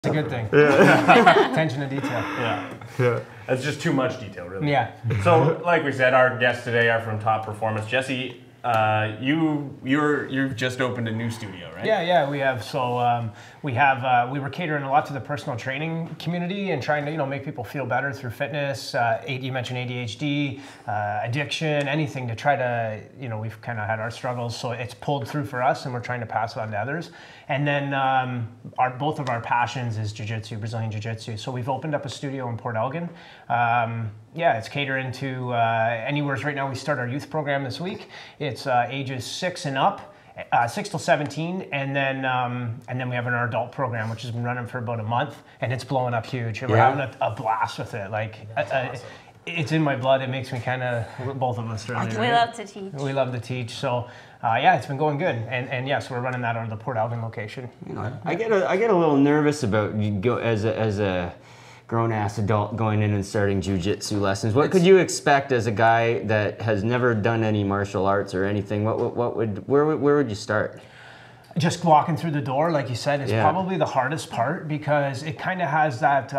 It's a good thing. Yeah. Attention to detail. Yeah. That's just too much detail, really. Yeah. So, like we said, our guests today are from Topp Performance. Jesse, you've just opened a new studio, right? Yeah, we have. So we were catering a lot to the personal training community and trying to make people feel better through fitness. You mentioned ADHD, addiction, anything to try to we've kind of had our struggles, so it's pulled through for us, and we're trying to pass it on to others. And then both of our passions is jiu-jitsu, Brazilian jiu-jitsu. So we've opened up a studio in Port Elgin. It's catering to anywhere. Right now we start our youth program this week. It's ages 6 and up, 6 till 17, and then we have our adult program, which has been running for about a month, and it's blowing up huge. And we're having a blast with it. Awesome. It's in my blood. It makes me kind of, both of us really. We love to teach. We love to teach. So it's been going good. And yes, we're running that out of the Port Elgin location. I get a little nervous about as a grown-ass adult going in and starting jiu-jitsu lessons. What could you expect as a guy that has never done any martial arts or anything? Where would you start? Just walking through the door, like you said, is probably the hardest part, because it kind of has that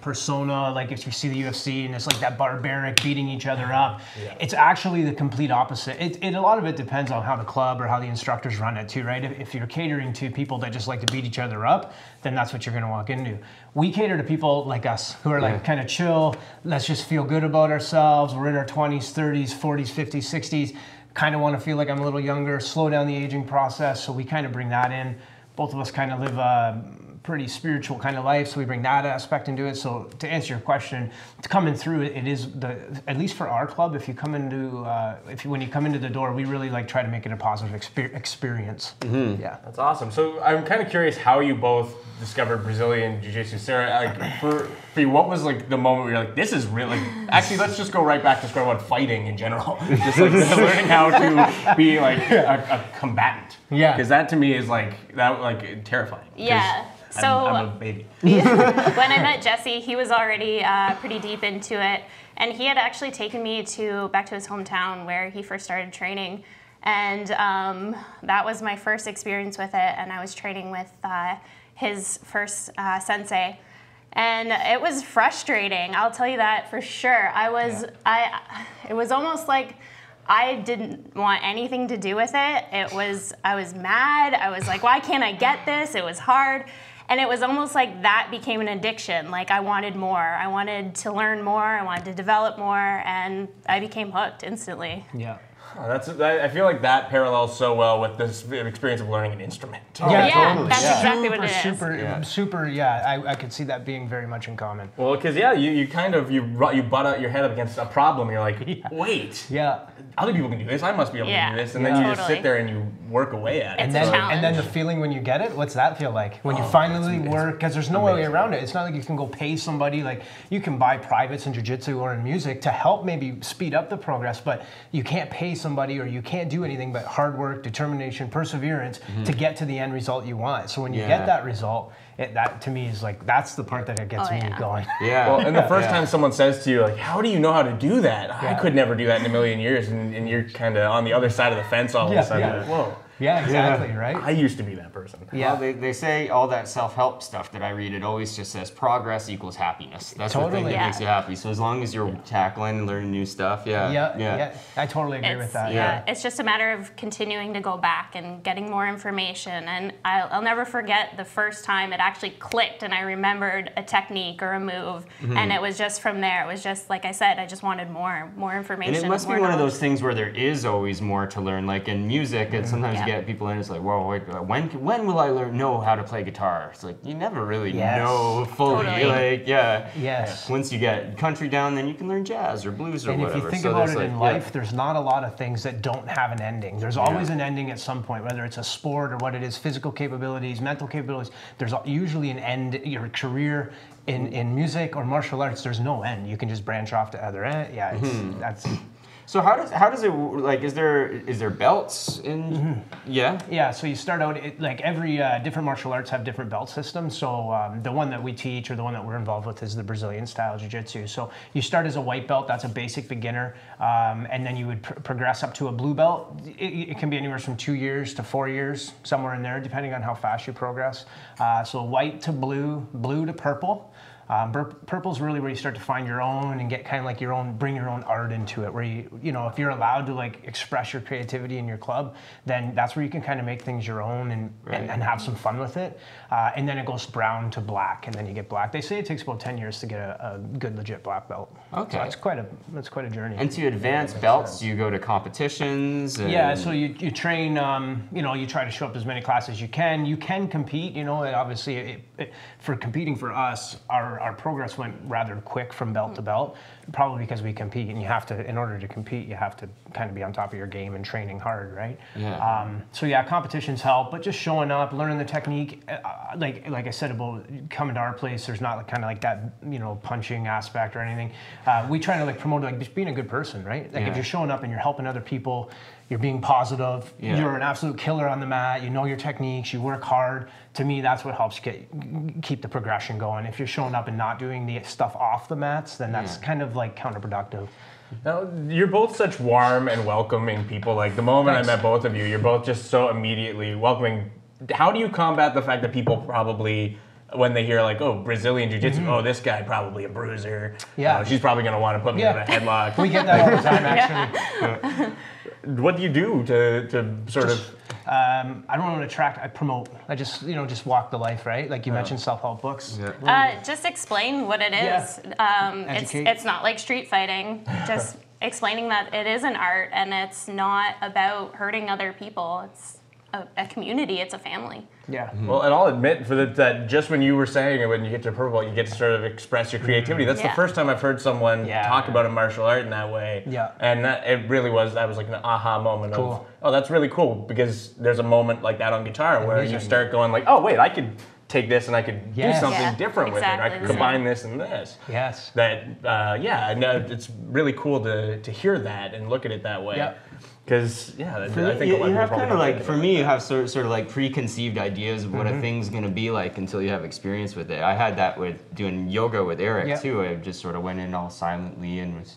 persona, like if you see the UFC and it's like that barbaric beating each other up. Yeah. It's actually the complete opposite. A lot of it depends on how the club or how the instructors run it too, right? If you're catering to people that just like to beat each other up, then that's what you're going to walk into. We cater to people like us who are like kind of chill. Let's just feel good about ourselves. We're in our 20s, 30s, 40s, 50s, 60s. Kind of want to feel like I'm a little younger, slow down the aging process, so we kind of bring that in. Both of us kind of live a pretty spiritual kind of life, so we bring that aspect into it. So to answer your question, to coming through it is at least for our club, if you come into when you come into the door, we really try to make it a positive experience. Mm-hmm. Yeah, that's awesome. So I'm kind of curious how you both discovered Brazilian Jiu-Jitsu. Sarah, for you, what was the moment where you're like, this is really, actually let's just go right back to square one, fighting in general. Just learning how to be a combatant. Yeah. Because that to me is terrifying. Yeah. So I'm a baby. When I met Jesse, he was already pretty deep into it, and he had actually taken me back to his hometown where he first started training, and that was my first experience with it. And I was training with his first sensei, and it was frustrating. I'll tell you that for sure. It was almost like I didn't want anything to do with it. I was mad. I was like, why can't I get this? It was hard. And it was almost like that became an addiction. I wanted more. I wanted to learn more. I wanted to develop more, and I became hooked instantly. Yeah. I feel like that parallels so well with this experience of learning an instrument. Yeah, totally. That's exactly what it is. Super. Yeah, I could see that being very much in common. Well, because you butt out your head up against a problem. You're like, wait, other people can do this. I must be able to do this, and then you just sit there and you work away at it. And then the feeling when you get it, what's that feel like? When you finally work, because there's no way around it. It's not like you can go pay somebody. You can buy privates in jiu-jitsu or in music to help maybe speed up the progress, but you can't pay somebody, or you can't do anything but hard work, determination, perseverance to get to the end result you want. So when you get that result, that to me is that's the part that gets me going. Yeah. Well, and the first time someone says to you, how do you know how to do that? I could never do that in a million years, and you're kind of on the other side of the fence all of a sudden. Whoa. Yeah, exactly, right? I used to be that person. Yeah. Well, they say all that self-help stuff that I read, it always just says progress equals happiness. That's the thing that makes you happy. So as long as you're tackling and learning new stuff, Yeah, I totally agree with that. Yeah, it's just a matter of continuing to go back and getting more information. And I'll never forget the first time it actually clicked and I remembered a technique or a move. And it was just from there. It was just, like I said, I just wanted more information. And it must be one of those things where there is always more to learn. Like in music, and sometimes you get people in, it's like, whoa, wait, when will I know how to play guitar? It's like, you never really know fully. Totally. Once you get country down, then you can learn jazz or blues or whatever. And if you think about it in life, there's not a lot of things that don't have an ending. There's always an ending at some point, whether it's a sport or what it is, physical capabilities, mental capabilities. There's usually an end. Your career in music or martial arts, there's no end. You can just branch off to other end. So how does it like? Is there belts in? Yeah. Yeah. So you start out like every different martial arts have different belt systems. So the one that we teach or the one that we're involved with is the Brazilian style jiu-jitsu. So you start as a white belt. That's a basic beginner, and then you would progress up to a blue belt. It can be anywhere from 2 years to 4 years, somewhere in there, depending on how fast you progress. So white to blue, blue to purple. Purple's really where you start to find your own and get kind of like bring your own art into it, where you know, if you're allowed to like express your creativity in your club, then that's where you can kind of make things your own and have some fun with it. And then it goes brown to black, and then you get black. They say it takes about 10 years to get a good legit black belt. Okay. So that's quite a journey. And to advance belts, you go to competitions. Yeah, so you train, you know, you try to show up as many classes as you can. You can compete, you know, obviously for competing for us, our progress went rather quick from belt to belt, probably because we compete, and you have to, in order to compete, you have to kind of be on top of your game and training hard, right? Yeah. So yeah, competitions help, but just showing up, learning the technique, like I said about coming to our place, there's not kind of like that, you know, punching aspect or anything. We try to like promote like just being a good person, right? Like if you're showing up and you're helping other people, you're being positive, you're an absolute killer on the mat, you know your techniques, you work hard. To me, that's what helps keep the progression going. If you're showing up and not doing the stuff off the mats, then that's kind of like counterproductive. Now, you're both such warm and welcoming people. Like the moment I met both of you, you're both just so immediately welcoming. How do you combat the fact that people probably, when they hear like, oh, Brazilian Jiu-Jitsu, oh, this guy probably a bruiser. Yeah. She's probably going to want to put me in a headlock. We get that all the time, actually. What do you do to sort of... I don't want to attract, I promote. I just, you know, just walk the life, right? Like you mentioned self-help books. Yeah. Just explain what it is. It's not like street fighting. Just explaining that it is an art and it's not about hurting other people. It's a community. It's a family. Yeah. Well, and I'll admit that just when you were saying it, when you get to purple, you get to sort of express your creativity. That's the first time I've heard someone talk about a martial art in that way. Yeah. And it really was like an aha moment of, oh, that's really cool, because there's a moment like that on guitar where you start going like, oh, wait, I could take this and I could do something different with it. I could combine this and this. Yes. That, it's really cool to hear that and look at it that way. Yeah. Because I think you have kind of like, for me, you have sort of like preconceived ideas of what a thing's gonna be like until you have experience with it. I had that with doing yoga with Eric too. I just sort of went in all silently and was,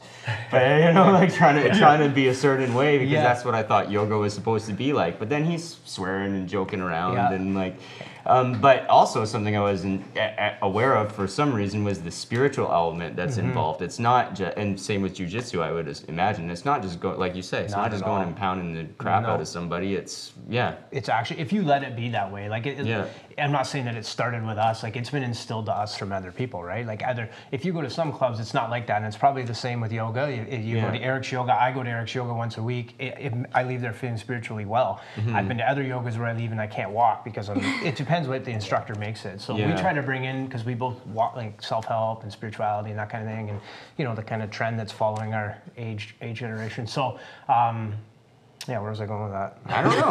but you know, like trying to be a certain way because that's what I thought yoga was supposed to be like. But then he's swearing and joking around and like. But also something I wasn't aware of for some reason was the spiritual element that's involved. It's not just, and same with jiu-jitsu, I would imagine. It's not just like you say, it's not just going and pounding the crap out of somebody. It's It's actually, if you let it be that way, like I'm not saying that it started with us. Like it's been instilled to us from other people, right? Like if you go to some clubs, it's not like that, and it's probably the same with yoga. If you go to Eric's yoga, I go to Eric's yoga once a week. I leave there feeling spiritually well. I've been to other yogas where I leave and I can't walk because it depends what the instructor makes it. So we try to bring in, because we both walk like self-help and spirituality and that kind of thing, and you know the kind of trend that's following our age generation. So where was I going with that? I don't know.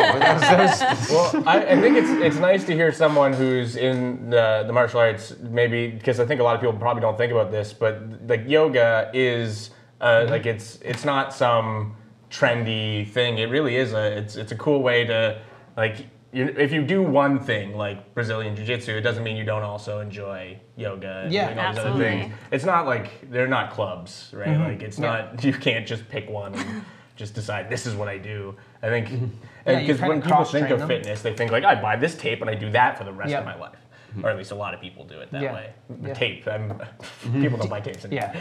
Well, I think it's nice to hear someone who's in the martial arts, maybe, because I think a lot of people probably don't think about this, but like yoga is like it's not some trendy thing. It really is it's a cool way to like. If you do one thing like Brazilian Jiu-Jitsu, it doesn't mean you don't also enjoy yoga and doing all these other things. It's not like, they're not clubs, right? Like it's not, you can't just pick one and just decide this is what I do. I think, because when people think of fitness, they think like, I buy this tape and I do that for the rest of my life. Or at least a lot of people do it that way. The tape, people don't buy tapes anymore.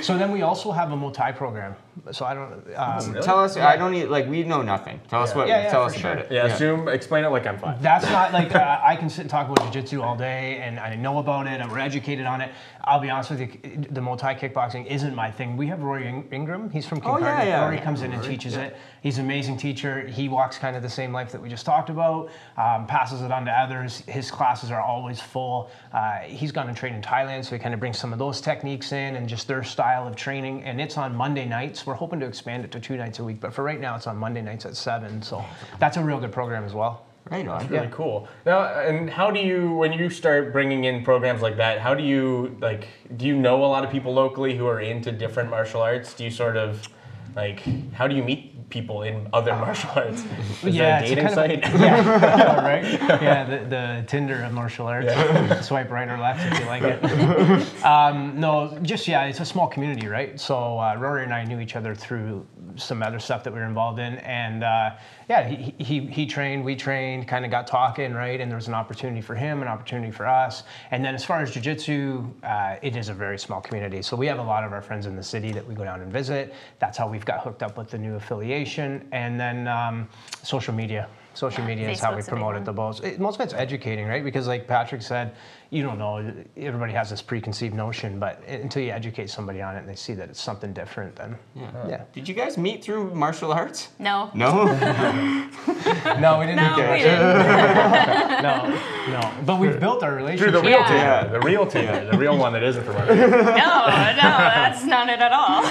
So then we also have a Muay Thai program. So I don't. Really? Tell us. I don't need, like, we know nothing. Tell us what. Tell us about it. Assume, explain it like I'm 5. That's not like I can sit and talk about jiu-jitsu all day, and I know about it, and we're educated on it. I'll be honest with you, the Muay Thai kickboxing isn't my thing. We have Rory Ingram. He's from Kincardine. Rory comes in and teaches it. He's an amazing teacher. He walks kind of the same life that we just talked about, passes it on to others. His classes are always full. He's gone and trained in Thailand, so he kind of brings some of those techniques in and just their style of training. And it's on Monday nights. We're hoping to expand it to 2 nights a week, but for right now, it's on Monday nights at 7. So that's a real good program as well. Right on. That's really cool. Now, and how do you, when you start bringing in programs like that, how do you, like, do you know a lot of people locally who are into different martial arts? Do you sort of, like, how do you meet people in other martial arts? Is there a dating site? Yeah, right? Yeah, the Tinder of martial arts. Yeah. Swipe right or left if you like it. No, just, it's a small community, right? So Rory and I knew each other through some other stuff that we were involved in. And he trained, we trained, kind of got talking, right? And there was an opportunity for him, an opportunity for us. And then as far as jiu-jitsu, it is a very small community. So we have a lot of our friends in the city that we go down and visit. That's how we've got hooked up with the new affiliation. And then social media. Social media is how we promote it the most. Most of it's educating, right? Because like Patrick said, you don't know, everybody has this preconceived notion, but until you educate somebody on it and they see that it's something different, then yeah. Did you guys meet through martial arts? No. No? No, we didn't No, meet we didn't. No. But we've built our relationship. Through the real Yeah. Tinder, the real Tinder, the real one that isn't for money. No, that's not it at all.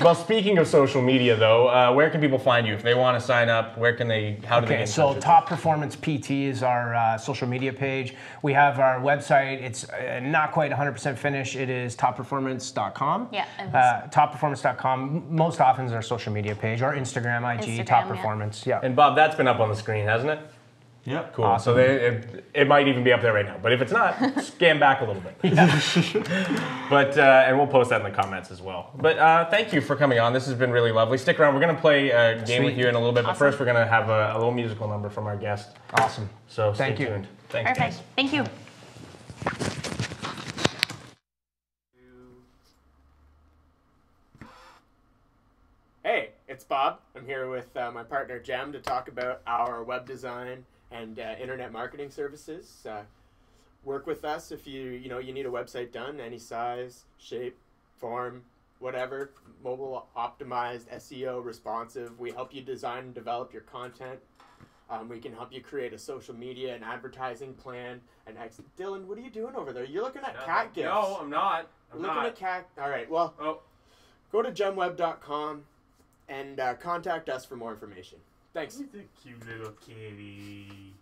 Well, speaking of social media, though, where can people find you if they want to sign up? Where can they? How do they get in touch so with Topp Performance PT is our social media page. We have our website. It's not quite 100% finished. It is topperformance.com. Yeah. Topperformance.com. Most often is our social media page, our Instagram, IG, Topp Performance. Yeah. And Bob, that's been up on the screen, hasn't it? Yep. Cool. Awesome. So it might even be up there right now. But if it's not, scan back a little bit. But and we'll post that in the comments as well. But thank you for coming on. This has been really lovely. Stick around. We're going to play a game with you in a little bit. But first, we're going to have a little musical number from our guest. Awesome. So stay Thank you. tuned. Thanks, Perfect. guys. Thank you. Hey, it's Bob. I'm here with my partner Jem to talk about our web design and internet marketing services. Work with us if you need a website done, any size, shape, form, whatever. Mobile optimized, SEO responsive. We help you design and develop your content. We can help you create a social media and advertising plan. And Dylan, what are you doing over there? You're looking at cat gifts. No, I'm not. I'm looking at cat. All right. Well, go to gemweb.com and contact us for more information. Thanks. He's a cute little kitty.